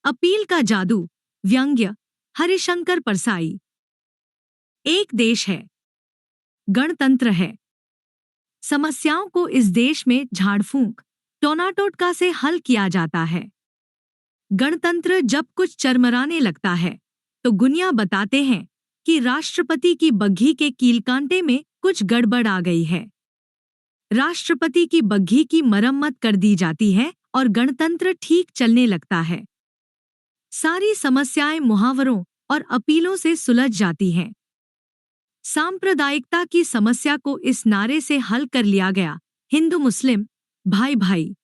Appeal का जादू, व्यंग्य, हरिशंकर परसाई। एक देश है, गणतंत्र है। समस्याओं को इस देश में झाड़फूंक, टोना-टोटका से हल किया जाता है। गणतंत्र जब कुछ चरमराने लगता है, तो गुनिया बताते हैं कि राष्ट्रपति की बग्घी के कीलकांटे में कुछ गड़बड़ आ गई है। राष्ट्रपति की बग्घी की मरम्मत कर दी जाती है और गणतंत्र ठीक चलने लगता है। सारी समस्याएं मुहावरों और अपीलों से सुलझ जाती हैं। सांप्रदायिकता की समस्या को इस नारे से हल कर लिया गया, हिंदू मुस्लिम, भाई भाई।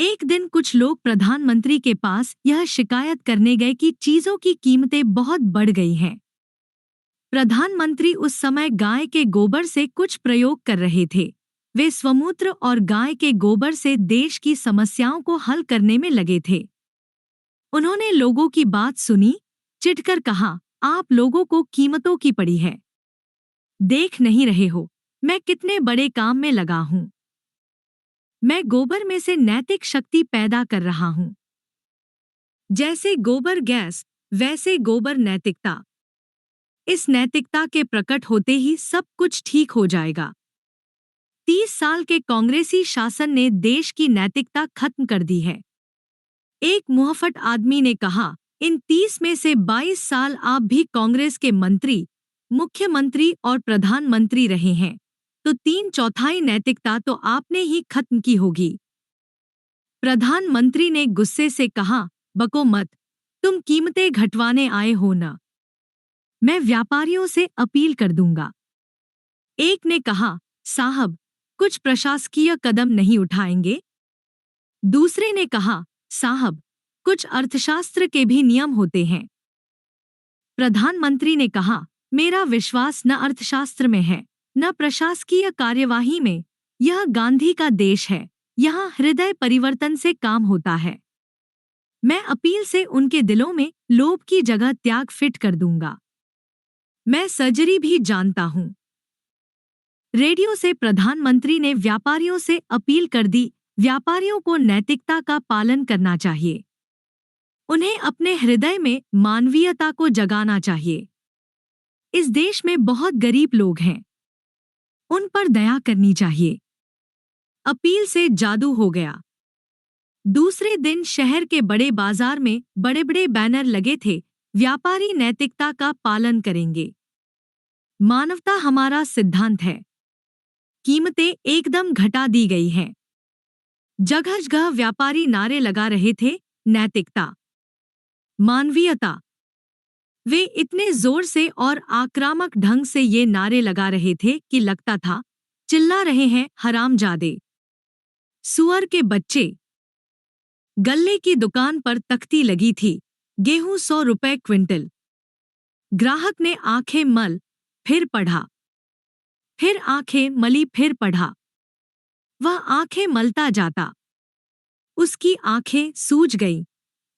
एक दिन कुछ लोग प्रधानमंत्री के पास यह शिकायत करने गए कि चीजों की कीमतें बहुत बढ़ गई हैं। प्रधानमंत्री उस समय गाय के गोबर से कुछ प्रयोग कर रहे थे। वे स्वमूत्र और गाय के गोबर से देश की समस्याओं को हल करने में लगे थे। उन्होंने लोगों की बात सुनी, चिढ़कर कहा, आप लोगों को कीमतों की पड़ी है। देख नहीं रहे हो, मैं कितने बड़े काम में लगा हूं। मैं गोबर में से नैतिक शक्ति पैदा कर रहा हूं। जैसे गोबर गैस, वैसे गोबर नैतिकता। इस नैतिकता के प्रकट होते ही सब कुछ ठीक हो जाएगा। 30 साल के कांग्रेसी शासन ने देश की नैतिकता खत्म कर दी है। एक मुंहफट आदमी ने कहा, इन 30 में से 22 साल आप भी कांग्रेस के मंत्री, मुख्यमंत्री और प्रधानमंत्री रहे हैं, तो 3/4 नैतिकता तो आपने ही खत्म की होगी। प्रधानमंत्री ने गुस्से से कहा, बको मत, तुम कीमतें घटवाने आए हो ना। मैं व्यापारियों से अपील कर दूंगा। एक ने कहा, साहब, कुछ प्रशासकीय कदम नहीं उठाएंगे? दूसरे ने कहा, साहब, कुछ अर्थशास्त्र के भी नियम होते हैं। प्रधानमंत्री ने कहा, मेरा विश्वास न अर्थशास्त्र में है, न प्रशासकीय कार्यवाही में। यह गांधी का देश है, यहाँ हृदय परिवर्तन से काम होता है। मैं अपील से उनके दिलों में लोभ की जगह त्याग फिट कर दूंगा। मैं सर्जरी भी जानता हूं। रेडियो से प्रधानमंत्री ने व्यापारियों से अपील कर दी, व्यापारियों को नैतिकता का पालन करना चाहिए। उन्हें अपने हृदय में मानवीयता को जगाना चाहिए। इस देश में बहुत गरीब लोग हैं, उन पर दया करनी चाहिए। अपील से जादू हो गया। दूसरे दिन शहर के बड़े बाजार में बड़े बड़े बैनर लगे थे, व्यापारी नैतिकता का पालन करेंगे। मानवता हमारा सिद्धांत है। कीमतें एकदम घटा दी गई हैं। जगह-जगह व्यापारी नारे लगा रहे थे, नैतिकता, मानवीयता। वे इतने जोर से और आक्रामक ढंग से ये नारे लगा रहे थे कि लगता था चिल्ला रहे हैं हरामजादे, सुअर के बच्चे। गल्ले की दुकान पर तख्ती लगी थी, गेहूं 100 रुपए क्विंटल। ग्राहक ने आंखें मल, फिर पढ़ा, फिर आंखें मली, फिर पढ़ा। वह आंखें मलता जाता, उसकी आंखें सूज गईं।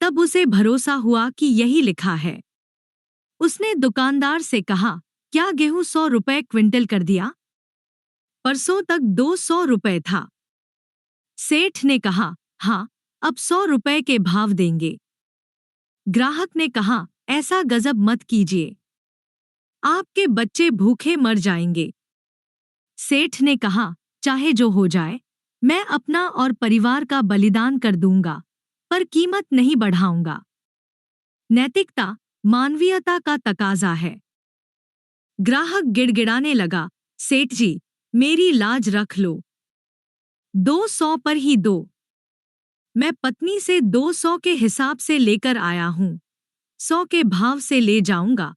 तब उसे भरोसा हुआ कि यही लिखा है। उसने दुकानदार से कहा, क्या गेहूं 100 रुपए क्विंटल कर दिया? परसों तक 200 रुपए था। सेठ ने कहा, हाँ, अब 100 रुपए के भाव देंगे। ग्राहक ने कहा, ऐसा गजब मत कीजिए, आपके बच्चे भूखे मर जाएंगे। सेठ ने कहा, चाहे जो हो जाए, मैं अपना और परिवार का बलिदान कर दूंगा, पर कीमत नहीं बढ़ाऊंगा। नैतिकता, मानवीयता का तकाजा है। ग्राहक गिड़गिड़ाने लगा, सेठ जी, मेरी लाज रख लो, 200 पर ही दो। मैं पत्नी से 200 के हिसाब से लेकर आया हूं, 100 के भाव से ले जाऊंगा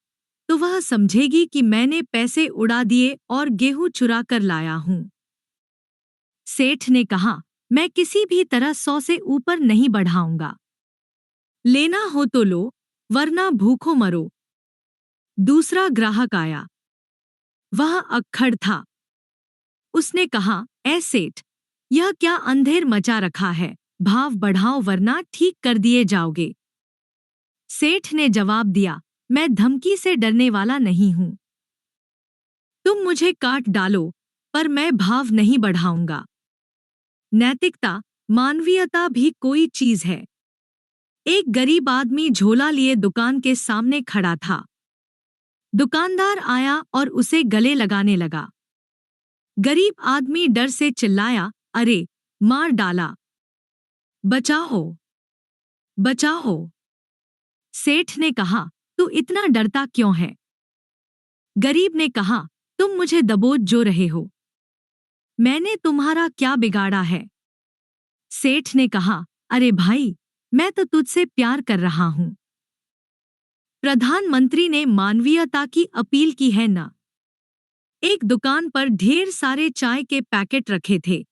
तो वह समझेगी कि मैंने पैसे उड़ा दिए और गेहूं चुरा कर लाया हूं। सेठ ने कहा, मैं किसी भी तरह 100 से ऊपर नहीं बढ़ाऊंगा। लेना हो तो लो, वरना भूखों मरो। दूसरा ग्राहक आया, वह अक्खड़ था। उसने कहा, ऐ सेठ, यह क्या अंधेर मचा रखा है, भाव बढ़ाओ वरना ठीक कर दिए जाओगे। सेठ ने जवाब दिया, मैं धमकी से डरने वाला नहीं हूं। तुम मुझे काट डालो, पर मैं भाव नहीं बढ़ाऊंगा। नैतिकता, मानवीयता भी कोई चीज है। एक गरीब आदमी झोला लिए दुकान के सामने खड़ा था। दुकानदार आया और उसे गले लगाने लगा। गरीब आदमी डर से चिल्लाया, अरे, मार डाला, बचाओ, बचाओ। सेठ ने कहा, तू इतना डरता क्यों है? गरीब ने कहा, तुम मुझे दबोच जो रहे हो। मैंने तुम्हारा क्या बिगाड़ा है? सेठ ने कहा, अरे भाई, मैं तो तुझसे प्यार कर रहा हूं। प्रधानमंत्री ने मानवीयता की अपील की है ना। एक दुकान पर ढेर सारे चाय के पैकेट रखे थे।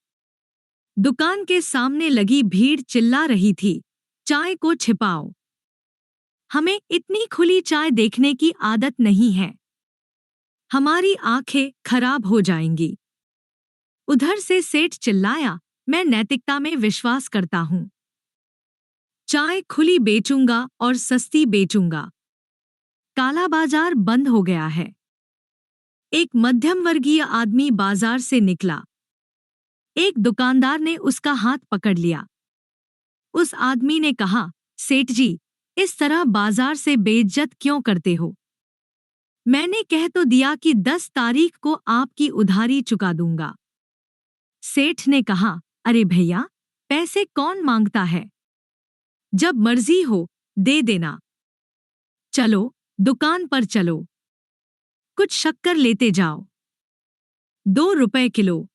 दुकान के सामने लगी भीड़ चिल्ला रही थी, चाय को छिपाओ। हमें इतनी खुली चाय देखने की आदत नहीं है। हमारी आंखें खराब हो जाएंगी। उधर से सेठ चिल्लाया, मैं नैतिकता में विश्वास करता हूं। चाय खुली बेचूंगा और सस्ती बेचूंगा। काला बाजार बंद हो गया है। एक मध्यम वर्गीय आदमी बाजार से निकला। एक दुकानदार ने उसका हाथ पकड़ लिया। उस आदमी ने कहा, सेठ जी, इस तरह बाजार से बेइज्जत क्यों करते हो? मैंने कह तो दिया कि 10 तारीख को आपकी उधारी चुका दूंगा। सेठ ने कहा, अरे भैया, पैसे कौन मांगता है? जब मर्जी हो दे देना। चलो, दुकान पर चलो। कुछ शक्कर लेते जाओ। 2 रुपए किलो।